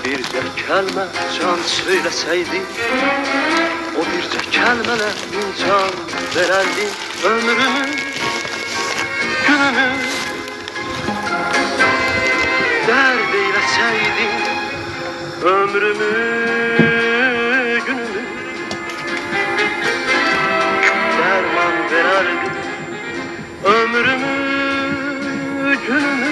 bircə kəlmə can söyleseydi, o bircə kəlmələ can verərdi. Ömrümü, günümü dərd eyleseydi, ömrümü, günümü derman verərdi. Ömrümü, günümü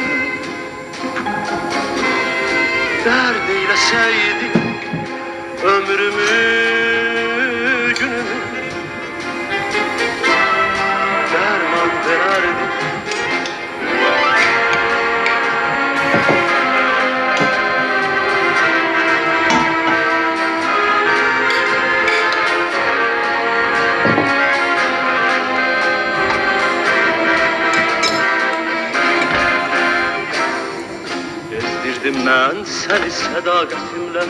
dərd eyleseydi, ömrümü, günümü derman verərdi. Ezdirdim mən səni sədaqətimlə,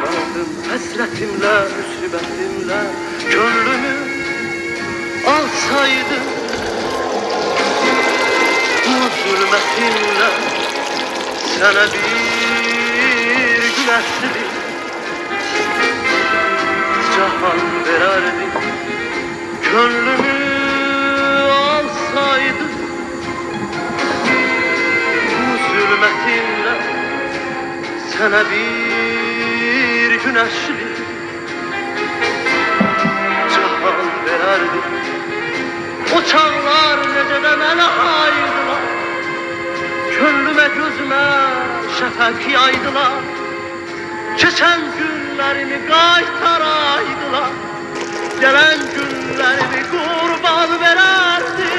qaldım həsrətimlə, müsibətimlə. Gönlümü alsaydı bu zülmətimlə, sənə bir güləşli cahan verərdi. Gönlümü alsaydı bu zülmətimlə, sənə bir güneşli cahan verərdi. O çağlar necə də mənə ayırdılar, könlümə gözümə şəfəq yaydılar. Keçən günlərimi qaytaraydılar, gələn günlərimi qurban verərdi.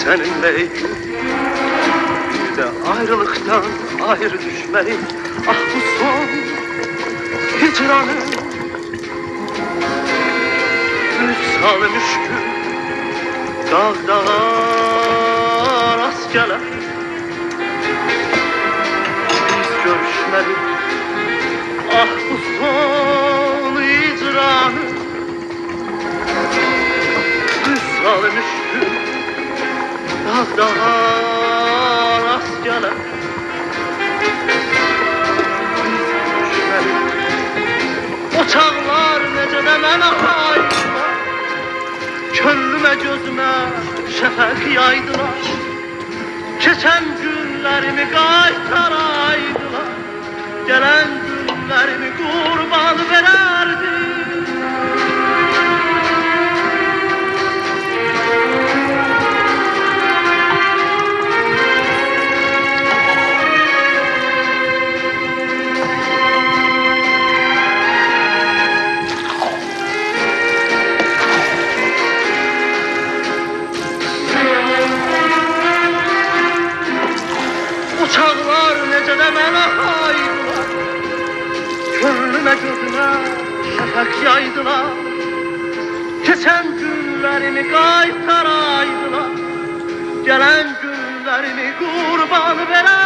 Seninleydi, bir de ayrılıktan ayrı düşmeyi. Ah bu son hicranın müsal müşkül, dağ dağa rast gelir. Biz görüşmedik. Ah bu son hicranın müsal müşkül, dağ dağa rast gelir. Biz görüşmedik. O çağlar necə də mənə ayırdılar, könlümə gözümə şəfəq yaydılar. Keçən günlərimi qaytaraydılar, gələn günlərimi qurban verərdi. Çağlar necə də mənə ayırdılar, könlümə gözümə şəfəq yaydılar. Keçən günlərimi qaytaraydılar, gələn günlərimi qurban verər.